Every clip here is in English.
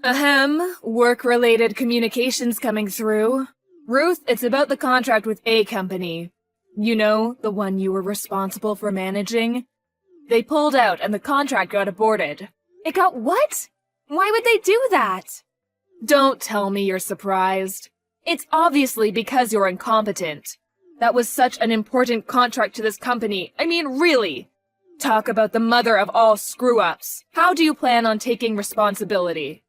Ahem, work-related communications coming through. Ruth, it's about the contract with A Company. You know, the one you were responsible for managing? They pulled out and the contract got aborted. It got what? Why would they do that? Don't tell me you're surprised. It's obviously because you're incompetent. That was such an important contract to this company. I mean, really. Talk about the mother of all screw-ups. How do you plan on taking responsibility?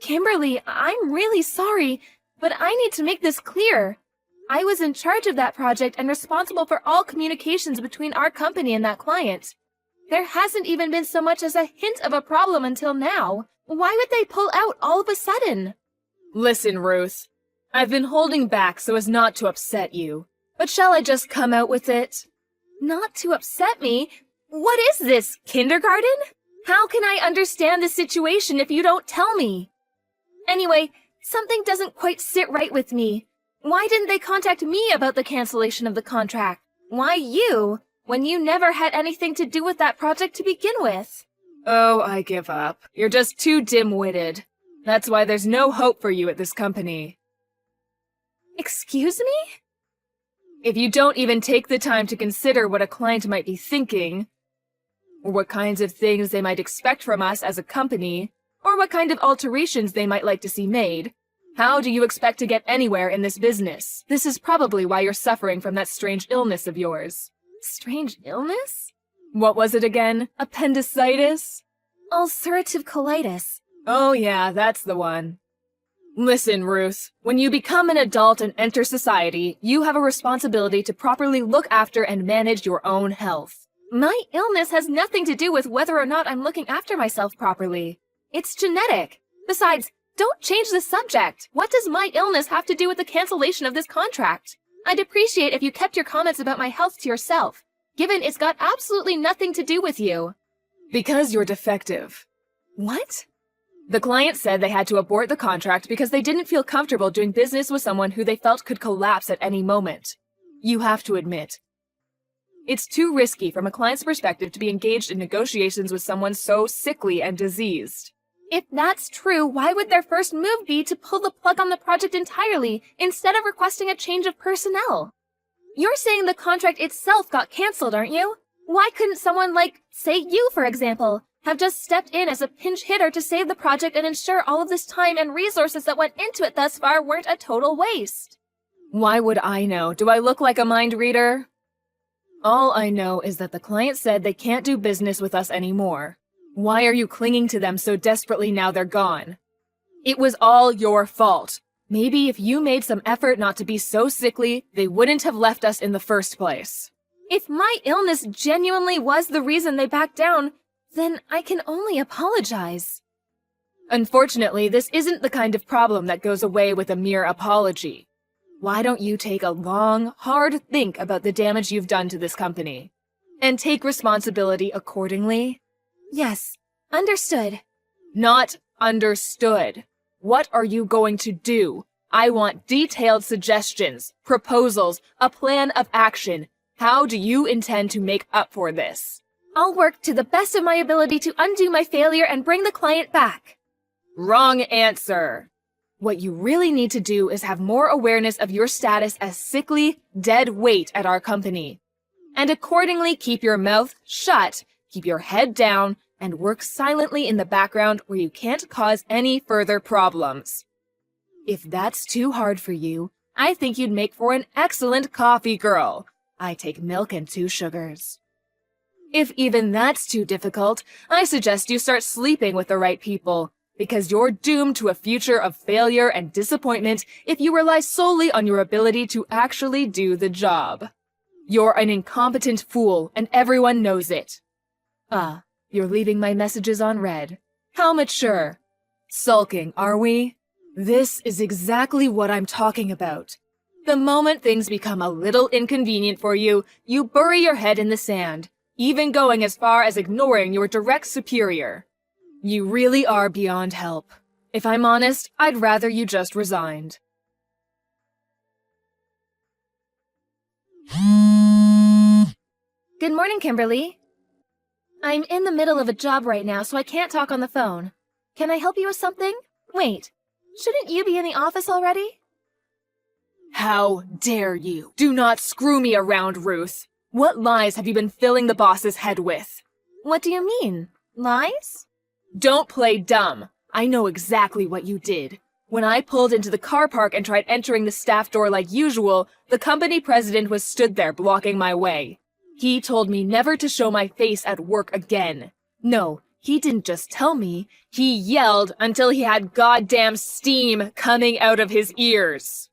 Kimberly, I'm really sorry, but I need to make this clear. I was in charge of that project and responsible for all communications between our company and that client. There hasn't even been so much as a hint of a problem until now. Why would they pull out all of a sudden? Listen, Ruth. I've been holding back so as not to upset you. But shall I just come out with it? Not to upset me? What is this, kindergarten? How can I understand the situation if you don't tell me? Anyway, something doesn't quite sit right with me. Why didn't they contact me about the cancellation of the contract? Why you, when you never had anything to do with that project to begin with? Oh, I give up. You're just too dim-witted. That's why there's no hope for you at this company. Excuse me? If you don't even take the time to consider what a client might be thinking, or what kinds of things they might expect from us as a company, or what kind of alterations they might like to see made, how do you expect to get anywhere in this business? This is probably why you're suffering from that strange illness of yours. Strange illness? What was it again? Appendicitis? Ulcerative colitis. Oh yeah, that's the one. Listen, Ruth, when you become an adult and enter society, you have a responsibility to properly look after and manage your own health. My illness has nothing to do with whether or not I'm looking after myself properly. It's genetic. Besides, don't change the subject. What does my illness have to do with the cancellation of this contract? I'd appreciate if you kept your comments about my health to yourself, given it's got absolutely nothing to do with you. Because you're defective. What? The client said they had to abort the contract because they didn't feel comfortable doing business with someone who they felt could collapse at any moment. You have to admit, it's too risky from a client's perspective to be engaged in negotiations with someone so sickly and diseased. If that's true, why would their first move be to pull the plug on the project entirely, instead of requesting a change of personnel? You're saying the contract itself got cancelled, aren't you? Why couldn't someone like, say you for example, have just stepped in as a pinch hitter to save the project and ensure all of this time and resources that went into it thus far weren't a total waste? Why would I know? Do I look like a mind reader? All I know is that the client said they can't do business with us anymore. Why are you clinging to them so desperately now they're gone? It was all your fault. Maybe if you made some effort not to be so sickly, they wouldn't have left us in the first place. If my illness genuinely was the reason they backed down, then I can only apologize. Unfortunately, this isn't the kind of problem that goes away with a mere apology. Why don't you take a long, hard think about the damage you've done to this company, and take responsibility accordingly? Yes, understood. Not understood. What are you going to do? I want detailed suggestions, proposals, a plan of action. How do you intend to make up for this? I'll work to the best of my ability to undo my failure and bring the client back. Wrong answer. What you really need to do is have more awareness of your status as sickly, dead weight at our company. And accordingly keep your mouth shut, keep your head down, and work silently in the background where you can't cause any further problems. If that's too hard for you, I think you'd make for an excellent coffee girl. I take milk and 2 sugars. If even that's too difficult, I suggest you start sleeping with the right people, because you're doomed to a future of failure and disappointment if you rely solely on your ability to actually do the job. You're an incompetent fool, and everyone knows it. Ah, you're leaving my messages on read. How mature. Sulking, are we? This is exactly what I'm talking about. The moment things become a little inconvenient for you, you bury your head in the sand, even going as far as ignoring your direct superior. You really are beyond help. If I'm honest, I'd rather you just resigned. Good morning, Kimberly. I'm in the middle of a job right now, so I can't talk on the phone. Can I help you with something? Wait, shouldn't you be in the office already? How dare you? Do not screw me around, Ruth. What lies have you been filling the boss's head with? What do you mean? Lies? Don't play dumb. I know exactly what you did. When I pulled into the car park and tried entering the staff door like usual, the company president was stood there blocking my way. He told me never to show my face at work again. No, he didn't just tell me. He yelled until he had goddamn steam coming out of his ears.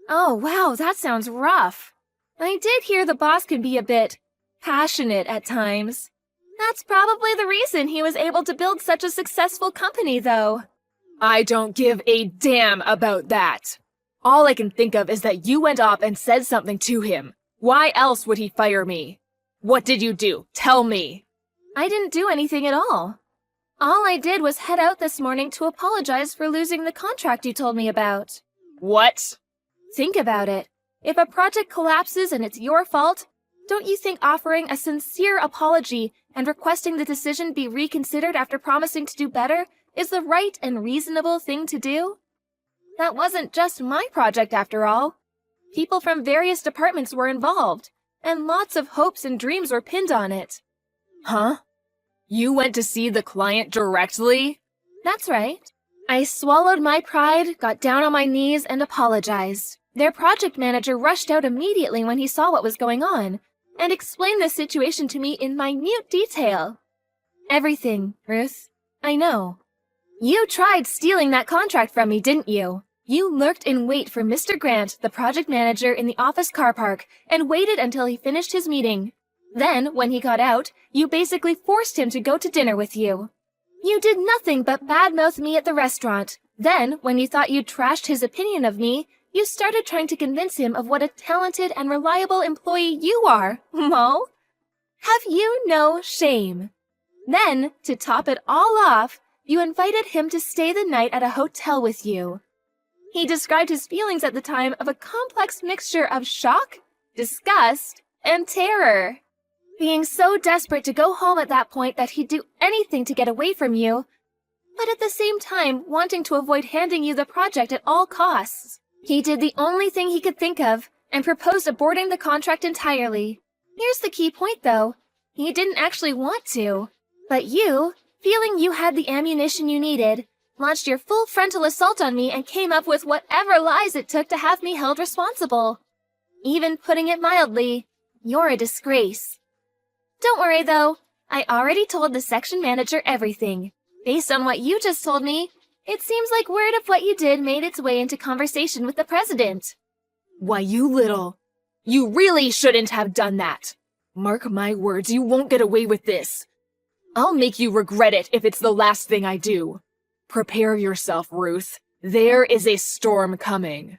Oh, wow, that sounds rough. I did hear the boss can be a bit passionate at times. That's probably the reason he was able to build such a successful company, though. I don't give a damn about that. All I can think of is that you went off and said something to him. Why else would he fire me? What did you do? Tell me. I didn't do anything at all. All I did was head out this morning to apologize for losing the contract you told me about. What? Think about it. If a project collapses and it's your fault, don't you think offering a sincere apology and requesting the decision be reconsidered after promising to do better is the right and reasonable thing to do? That wasn't just my project after all. People from various departments were involved, and lots of hopes and dreams were pinned on it. Huh? You went to see the client directly? That's right. I swallowed my pride, got down on my knees, and apologized. Their project manager rushed out immediately when he saw what was going on, and explained the situation to me in minute detail. Everything, Ruth. I know. You tried stealing that contract from me, didn't you? You lurked in wait for Mr. Grant, the project manager, in the office car park, and waited until he finished his meeting. Then, when he got out, you basically forced him to go to dinner with you. You did nothing but badmouth me at the restaurant. Then, when you thought you'd trashed his opinion of me, you started trying to convince him of what a talented and reliable employee you are, Mo. Have you no shame? Then, to top it all off, you invited him to stay the night at a hotel with you. He described his feelings at the time of a complex mixture of shock, disgust, and terror. Being so desperate to go home at that point that he'd do anything to get away from you, but at the same time wanting to avoid handing you the project at all costs. He did the only thing he could think of and proposed aborting the contract entirely. Here's the key point, though. He didn't actually want to. But you, feeling you had the ammunition you needed, launched your full frontal assault on me and came up with whatever lies it took to have me held responsible. Even putting it mildly, you're a disgrace. Don't worry, though. I already told the section manager everything. Based on what you just told me, it seems like word of what you did made its way into conversation with the president. Why, you really shouldn't have done that. Mark my words, you won't get away with this. I'll make you regret it if it's the last thing I do. Prepare yourself, Ruth. There is a storm coming.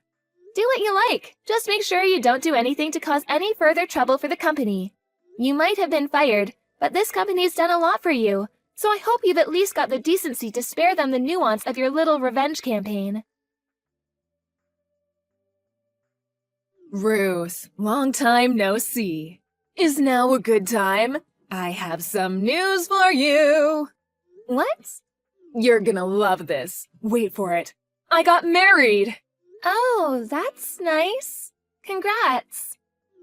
Do what you like. Just make sure you don't do anything to cause any further trouble for the company. You might have been fired, but this company's done a lot for you, so I hope you've at least got the decency to spare them the nuance of your little revenge campaign. Ruth, long time no see. Is now a good time? I have some news for you. What? You're gonna love this. Wait for it. I got married. Oh, that's nice. Congrats.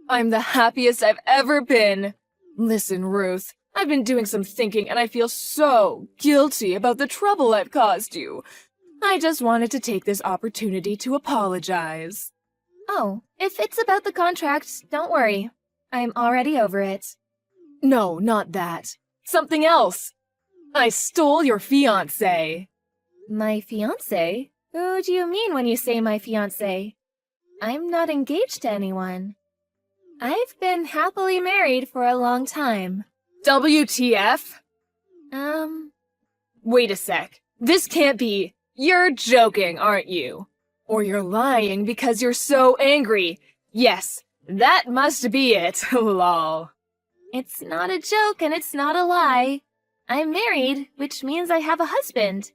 I'm the happiest I've ever been. Listen, Ruth, I've been doing some thinking and I feel so guilty about the trouble I've caused you. I just wanted to take this opportunity to apologize. Oh, if it's about the contract, don't worry. I'm already over it. No, not that. Something else. I stole your fiancé. My fiancé? Who do you mean when you say my fiancé? I'm not engaged to anyone. I've been happily married for a long time. WTF? Wait a sec. This can't be. You're joking, aren't you? Or you're lying because you're so angry. Yes, that must be it, lol. It's not a joke and it's not a lie. I'm married, which means I have a husband.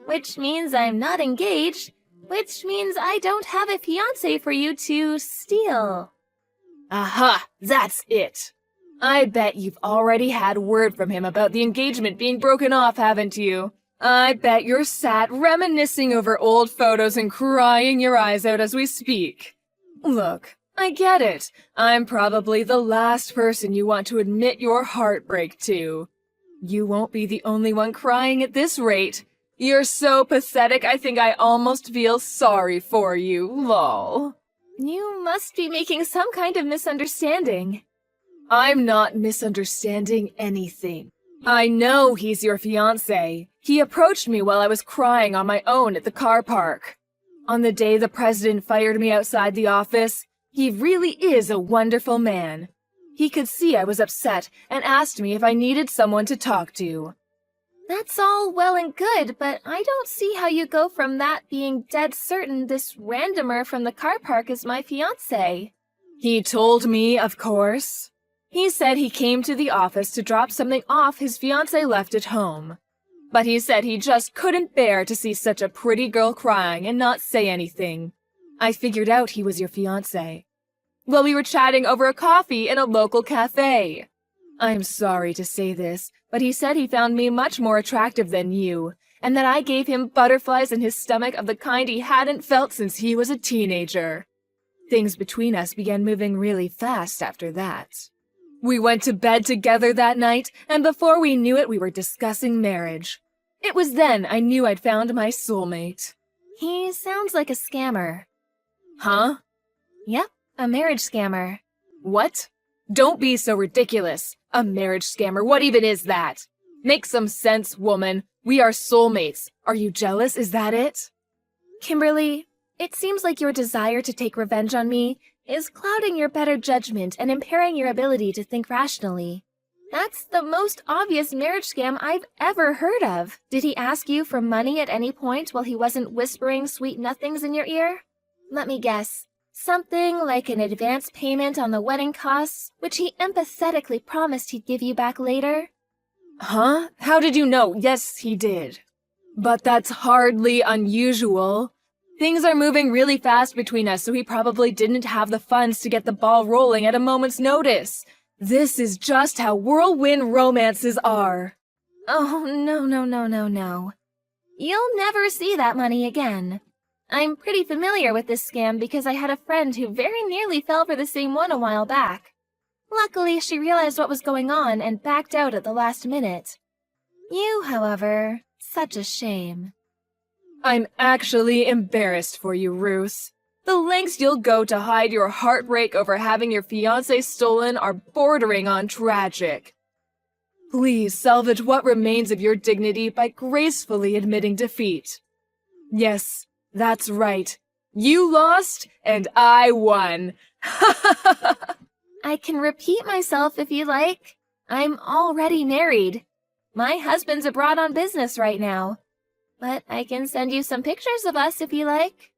Which means I'm not engaged, which means I don't have a fiancé for you to steal. Aha, that's it. I bet you've already had word from him about the engagement being broken off, haven't you? I bet you're sat reminiscing over old photos and crying your eyes out as we speak. Look, I get it. I'm probably the last person you want to admit your heartbreak to. You won't be the only one crying at this rate. You're so pathetic, I think I almost feel sorry for you, lol. You must be making some kind of misunderstanding. I'm not misunderstanding anything. I know he's your fiancé. He approached me while I was crying on my own at the car park. On the day the president fired me outside the office, he really is a wonderful man. He could see I was upset and asked me if I needed someone to talk to. That's all well and good, but I don't see how you go from that being dead certain this randomer from the car park is my fiancé. He told me, of course. He said he came to the office to drop something off his fiancée left at home. But he said he just couldn't bear to see such a pretty girl crying and not say anything. I figured out he was your fiancé. Well, we were chatting over a coffee in a local cafe. I'm sorry to say this, but he said he found me much more attractive than you, and that I gave him butterflies in his stomach of the kind he hadn't felt since he was a teenager. Things between us began moving really fast after that. We went to bed together that night, and before we knew it, we were discussing marriage. It was then I knew I'd found my soulmate. He sounds like a scammer. Huh? Yep, a marriage scammer. What? Don't be so ridiculous. A marriage scammer, what even is that? Make some sense, woman. We are soulmates. Are you jealous? Is that it? Kimberly, it seems like your desire to take revenge on me is clouding your better judgment and impairing your ability to think rationally. That's the most obvious marriage scam I've ever heard of. Did he ask you for money at any point while he wasn't whispering sweet nothings in your ear? Let me guess. Something like an advance payment on the wedding costs, which he empathetically promised he'd give you back later? Huh? How did you know? Yes, he did. But that's hardly unusual. Things are moving really fast between us, so he probably didn't have the funds to get the ball rolling at a moment's notice. This is just how whirlwind romances are. Oh, no. You'll never see that money again. I'm pretty familiar with this scam because I had a friend who very nearly fell for the same one a while back. Luckily, she realized what was going on and backed out at the last minute. You, however, such a shame. I'm actually embarrassed for you, Ruth. The lengths you'll go to hide your heartbreak over having your fiancé stolen are bordering on tragic. Please salvage what remains of your dignity by gracefully admitting defeat. Yes, that's right. You lost, and I won. I can repeat myself if you like. I'm already married. My husband's abroad on business right now. But I can send you some pictures of us if you like.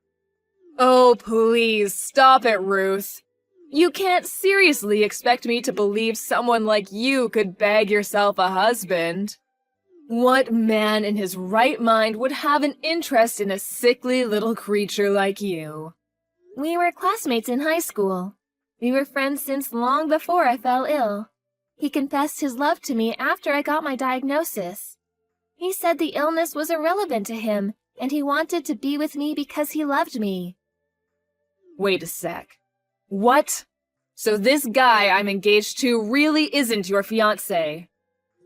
Oh, please, stop it, Ruth. You can't seriously expect me to believe someone like you could bag yourself a husband. What man in his right mind would have an interest in a sickly little creature like you? We were classmates in high school. We were friends since long before I fell ill. He confessed his love to me after I got my diagnosis. He said the illness was irrelevant to him, and he wanted to be with me because he loved me. Wait a sec. What? So this guy I'm engaged to really isn't your fiancé?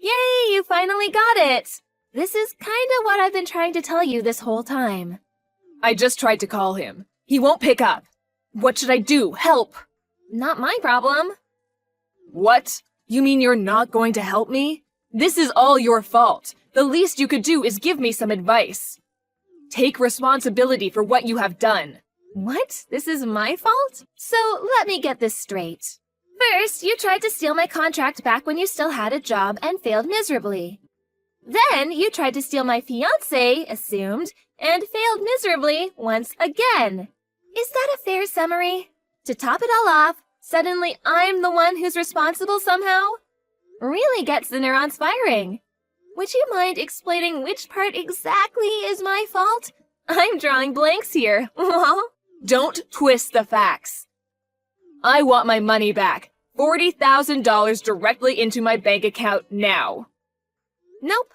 Yay, you finally got it! This is kinda what I've been trying to tell you this whole time. I just tried to call him. He won't pick up. What should I do? Help! Not my problem. What? You mean you're not going to help me? This is all your fault. The least you could do is give me some advice. Take responsibility for what you have done. What? This is my fault? So let me get this straight. First, you tried to steal my contract back when you still had a job and failed miserably. Then, you tried to steal my fiancé, assumed, and failed miserably once again. Is that a fair summary? To top it all off, suddenly I'm the one who's responsible somehow? Really gets the neurons firing. Would you mind explaining which part exactly is my fault? I'm drawing blanks here. Don't twist the facts. I want my money back. $40,000 directly into my bank account now. Nope.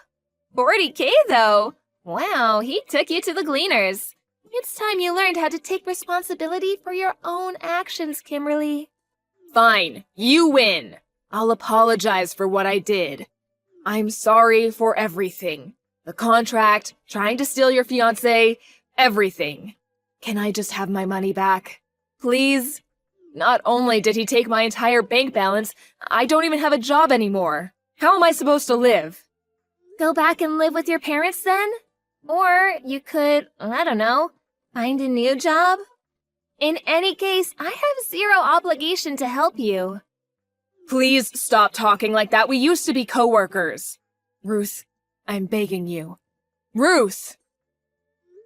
$40K though. Wow, he took you to the Gleaners. It's time you learned how to take responsibility for your own actions, Kimberly. Fine, you win. I'll apologize for what I did. I'm sorry for everything. The contract, trying to steal your fiancé, everything. Can I just have my money back? Please? Not only did he take my entire bank balance, I don't even have a job anymore. How am I supposed to live? Go back and live with your parents then? Or you could, I don't know, find a new job? In any case, I have zero obligation to help you. Please stop talking like that. We used to be coworkers. Ruth, I'm begging you. Ruth!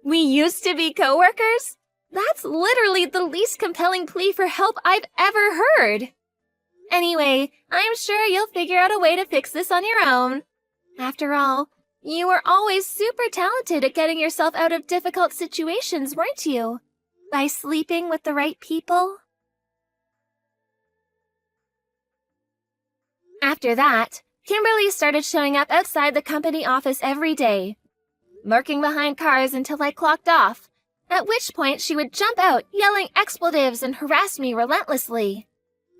We used to be coworkers? That's literally the least compelling plea for help I've ever heard. Anyway, I'm sure you'll figure out a way to fix this on your own. After all, you were always super talented at getting yourself out of difficult situations, weren't you? By sleeping with the right people? After that, Kimberly started showing up outside the company office every day, lurking behind cars until I clocked off, at which point she would jump out yelling expletives and harass me relentlessly.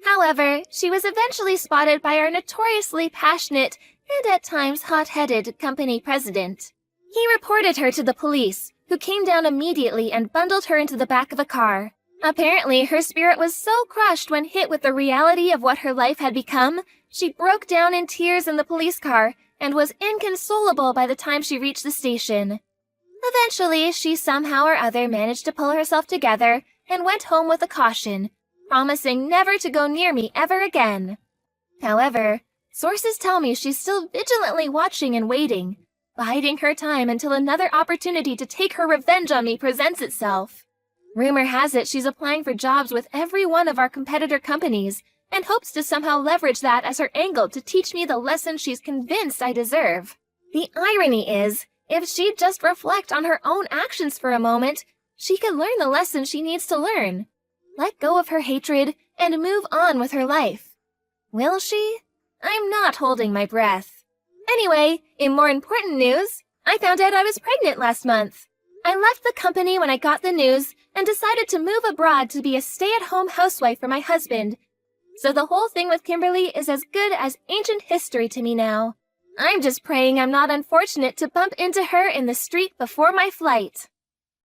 However, she was eventually spotted by our notoriously passionate and at times hot-headed company president. He reported her to the police, who came down immediately and bundled her into the back of a car. Apparently, her spirit was so crushed when hit with the reality of what her life had become, she broke down in tears in the police car and was inconsolable by the time she reached the station. Eventually, she somehow or other managed to pull herself together and went home with a caution, promising never to go near me ever again. However, sources tell me she's still vigilantly watching and waiting, biding her time until another opportunity to take her revenge on me presents itself. Rumor has it she's applying for jobs with every one of our competitor companies and hopes to somehow leverage that as her angle to teach me the lesson she's convinced I deserve. The irony is, if she'd just reflect on her own actions for a moment, she could learn the lesson she needs to learn. Let go of her hatred and move on with her life. Will she? I'm not holding my breath. Anyway, in more important news, I found out I was pregnant last month. I left the company when I got the news and decided to move abroad to be a stay-at-home housewife for my husband. So the whole thing with Kimberly is as good as ancient history to me now. I'm just praying I'm not unfortunate to bump into her in the street before my flight.